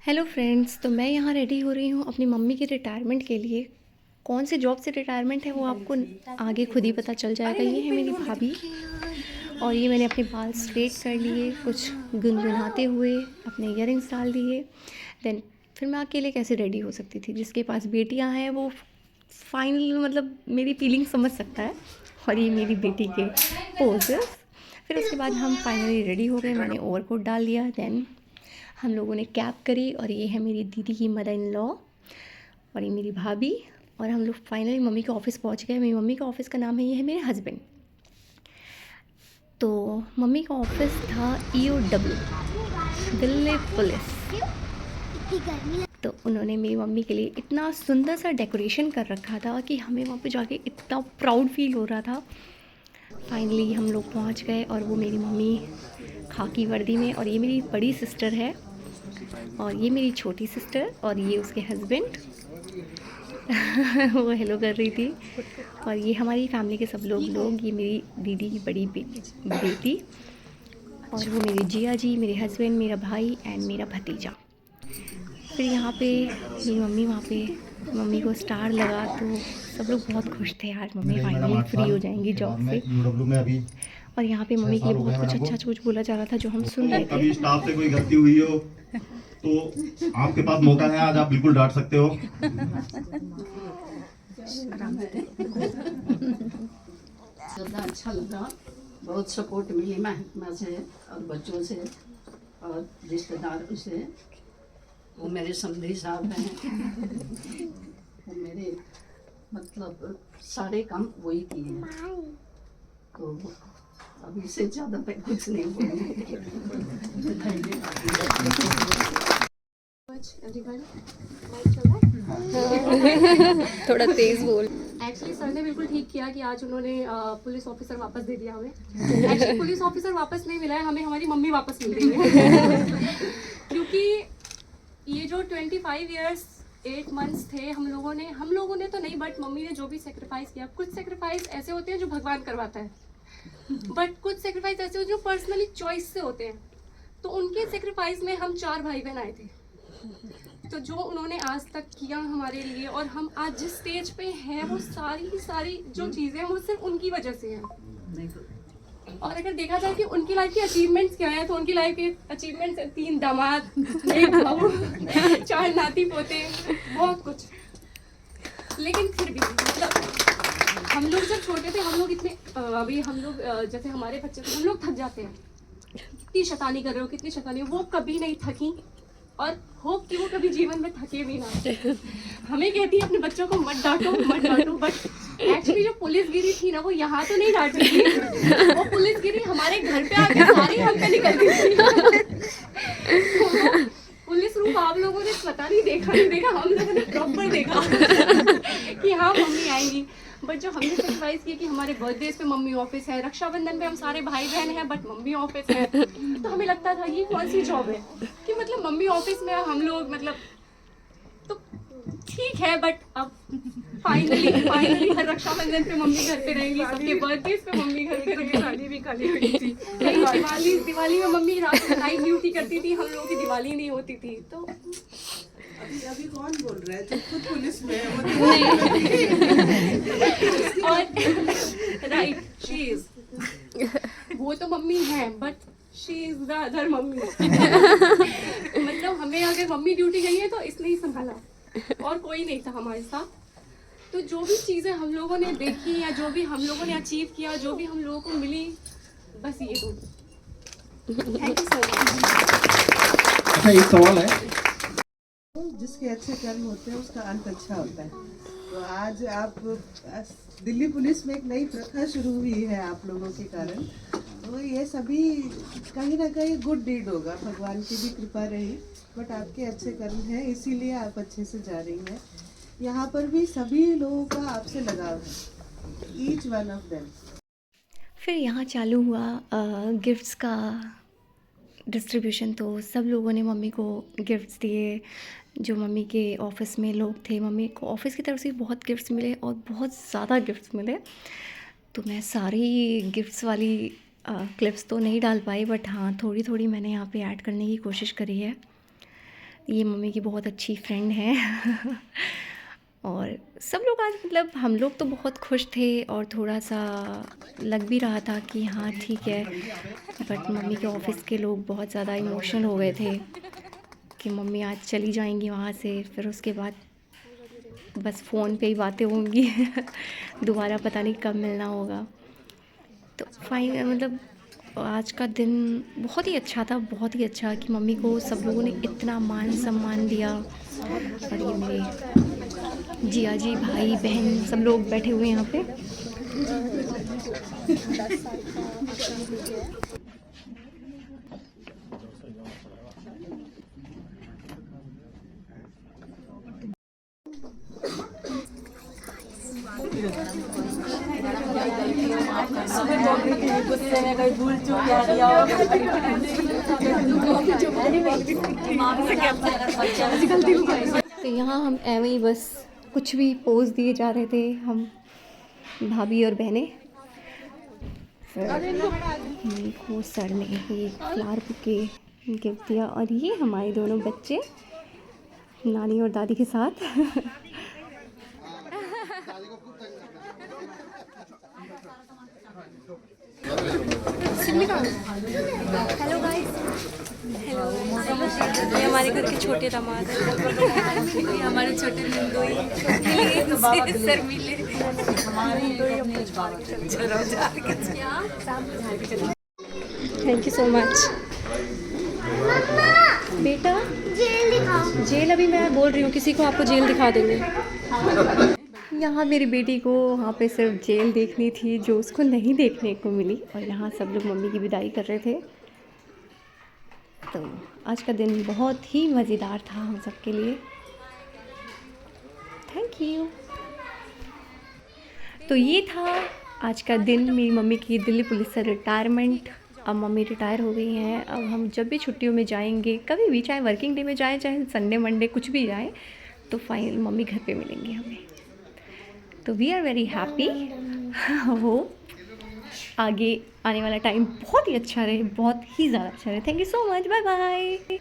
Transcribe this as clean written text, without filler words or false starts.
Hello friends, तो मैं यहाँ रेडी हो रही हूँ अपनी मम्मी के रिटायरमेंट के लिए। कौन से जॉब से रिटायरमेंट है वो आपको आगे खुद ही पता चल जाएगा। ये है मेरी भाभी और ये मैंने अपने बाल स्ट्रेट कर लिए, कुछ गुनगुनाते हुए अपने इयररिंग्स डाल दिए। देन फिर मैं अकेले कैसे रेडी हो सकती थी। जिसके पास बेटियाँ हैं वो फाइनल मतलब मेरी फीलिंग समझ सकता है। और ये मेरी बेटी के पोजेस। फिर उसके बाद हम फाइनली रेडी हो गए। मैंने ओवरकोट डाल दिया। देन हम लोगों ने कैब करी और ये है मेरी दीदी की मदर इन लॉ और ये मेरी भाभी। और हम लोग फाइनली मम्मी के ऑफ़िस पहुंच गए। मेरी मम्मी का ऑफ़िस का नाम है, ये है मेरे हस्बैंड। तो मम्मी का ऑफ़िस था EOW, दिल्ली पुलिस। तो उन्होंने मेरी मम्मी के लिए इतना सुंदर सा डेकोरेशन कर रखा था कि हमें वहाँ पे जाके इतना प्राउड फील हो रहा था। फाइनली हम लोग पहुँच गए और वो मेरी मम्मी खाकी वर्दी में, और ये मेरी बड़ी सिस्टर है और ये मेरी छोटी सिस्टर और ये उसके हस्बैंड वो हेलो कर रही थी। और ये हमारी फैमिली के सब लोग ये मेरी दीदी की बड़ी बेटी और वो मेरे जिया जी, मेरे हस्बैंड, मेरा भाई एंड मेरा भतीजा। फिर यहाँ पे मेरी मम्मी वहाँ पे मम्मी को स्टार लगा तो सब लोग बहुत खुश थे यार, मम्मी फाइनली फ्री हो जाएंगी जॉब से। में अभी और यहाँ पे छह मम्मी के लिए साल हो गए बहुत कुछ मैडम अच्छा को। कुछ बोला जा रहा था जो हम सुन तो रहे थे। कभी स्टाफ से कोई गलती हुई हो तो आपके पास मौका है, आज आप बिल्कुल डांट सकते हो। ज़्यादा अच्छा लगा, बहुत सपोर्ट मिली महकमा से और बच्चों से और रिश्तेदारों से। वो मेरे समधी साहब हैं, वो मेरे मतलब सारे काम वही किए हैं, तो अब इससे ज़्यादा मैं कुछ नहीं बोलूँगी। थोड़ा तेज बोल। एक्चुअली सर ने बिल्कुल ठीक किया कि आज उन्होंने पुलिस ऑफिसर वापस दे दिया हमें। एक्चुअली पुलिस ऑफिसर वापस नहीं मिला है, हमें हमारी मम्मी वापस मिल गई है। क्योंकि ये जो 25 इयर्स 8 मंथ्स थे हम लोगों ने तो नहीं, बट मम्मी ने जो भी सेक्रीफाइस किया, कुछ सेक्रीफाइस ऐसे होते हैं जो भगवान करवाता है, बट कुछ सेक्रीफाइस ऐसे होते हैं जो पर्सनली चॉइस से होते हैं। तो उनके सेक्रीफाइस में हम 4 भाई बहन आए थे। तो जो उन्होंने आज तक किया हमारे लिए और हम आज जिस स्टेज पे हैं, वो सारी जो चीज़ें हैं वो सिर्फ उनकी वजह से हैं। और अगर देखा जाए कि उनकी लाइफ की अचीवमेंट्स क्या है, तो उनकी लाइफ के अचीवमेंट्स 3 दामाद, 1 बहू, 4 नाती पोते, बहुत कुछ। लेकिन फिर भी मतलब हम लोग जब छोटे थे, हम लोग इतने अभी हम लोग जैसे हमारे बच्चे थे, हम लोग थक जाते हैं, कितनी शैतानी कर रहे हो, कितनी शैतानी, वो कभी नहीं थकी और होप कि वो कभी जीवन में थके भी ना। हमें कहती है अपने बच्चों को मत डांटो, बट एक्चुअली जो पुलिसगिरी थी ना, वो यहाँ तो नहीं डांटती थी, वो पुलिसगिरी हमारे घर पे आके सारी हम पे निकलती थी। तो पुलिस रूप आप लोगों ने पता नहीं देखा, हम लोगों ने प्रॉपर देखा कि हाँ मम्मी आएंगी। बट जो हमने सरप्राइज किया कि हमारे बर्थडे पे मम्मी ऑफिस है, रक्षाबंधन पे हम सारे भाई बहन हैं बट मम्मी ऑफिस है, तो हमें लगता था ये कौन सी जॉब है कि मतलब मम्मी ऑफिस में हम लोग मतलब, तो ठीक है। बट अब फाइनली हर रक्षाबंधन पे मम्मी घर पे रहेंगी, सबके बर्थडे पे मम्मी घर पे रहेंगी। दिवाली भी खाली हुई थी, दिवाली में मम्मी रात को नाइट ड्यूटी करती थी, हम लोगों की दिवाली नहीं होती थी। तो अभी कौन बोल रहा है, जब खुद पुलिस में है वो और राइट, शी इज, वो तो मम्मी है but she is the other mummy. मतलब हमें अगर मम्मी ड्यूटी गई है तो इसने ही संभाला और कोई नहीं था हमारे साथ। तो जो भी चीज़ें हम लोगों ने देखी या जो भी हम लोगों ने अचीव किया, जो भी हम लोगों को मिली, बस ये दो। Thank you so much. अच्छा, एक सवाल है। जिसके अच्छे कर्म होते हैं उसका अंत अच्छा होता है। तो आज आप दिल्ली पुलिस में एक नई प्रथा शुरू हुई है आप लोगों के कारण, तो ये सभी कहीं ना कहीं गुड डीड होगा, भगवान की भी कृपा रही, बट आपके अच्छे कर्म हैं इसीलिए आप अच्छे से जा रही हैं। यहाँ पर भी सभी लोगों का आपसे लगाव है, ईच वन ऑफ देम। फिर यहाँ चालू हुआ गिफ्ट्स का डिस्ट्रीब्यूशन। तो सब लोगों ने मम्मी को गिफ्ट्स दिए। जो मम्मी के ऑफ़िस में लोग थे, मम्मी को ऑफ़िस की तरफ से बहुत गिफ्ट्स मिले और बहुत ज़्यादा गिफ्ट्स मिले। तो मैं सारी गिफ्ट्स वाली क्लिप्स तो नहीं डाल पाई, बट हाँ थोड़ी थोड़ी मैंने यहाँ पे ऐड करने की कोशिश करी है। ये मम्मी की बहुत अच्छी फ्रेंड है और सब लोग आज मतलब हम लोग तो बहुत खुश थे और थोड़ा सा लग भी रहा था कि हाँ ठीक है, बट मम्मी के ऑफिस के लोग बहुत ज़्यादा इमोशनल हो गए थे कि मम्मी आज चली जाएंगी वहाँ से, फिर उसके बाद बस फ़ोन पे ही बातें होंगी दोबारा पता नहीं कब मिलना होगा। तो फाइन मतलब आज का दिन बहुत ही अच्छा था, बहुत ही अच्छा कि मम्मी को सब लोगों ने इतना मान सम्मान दिया। और ये मेरे जिया जी, भाई बहन सब लोग बैठे हुए हैं यहाँ पे। तो यहाँ हम ऐਵੇਂ ही बस कुछ भी पोज दिए जा रहे थे, हम भाभी और बहनें। फिर मम्मी को सर ने ये फ्लावर बुके गिफ्ट दिया और ये हमारे दोनों बच्चे नानी और दादी के साथ हेलो गाइस, हेलो। ये हमारे घर के छोटे दामाद हैं, ये हमारे छोटे नंदोई सर मिले। थैंक यू सो मच बेटा। जेल दिखाओ। जेल अभी मैं बोल रही हूँ किसी को, आपको जेल दिखा देंगे। यहाँ मेरी बेटी को वहाँ पे सिर्फ जेल देखनी थी जो उसको नहीं देखने को मिली, और यहाँ सब लोग मम्मी की विदाई कर रहे थे। तो आज का दिन बहुत ही मज़ेदार था हम सब के लिए। Thank you. तो ये था आज का दिन, मेरी मम्मी की दिल्ली पुलिस से रिटायरमेंट। अब मम्मी रिटायर हो गई हैं। अब हम जब भी छुट्टियों में जाएंगे, कभी भी, चाहे वर्किंग डे में जाएं, चाहे संडे मंडे कुछ भी जाएं, तो फाइनल मम्मी घर पे मिलेंगी हमें। तो वी आर वेरी हैप्पी। हो आगे आने वाला टाइम बहुत ही अच्छा रहे, बहुत ही ज़्यादा अच्छा रहे। Thank you so much, bye bye.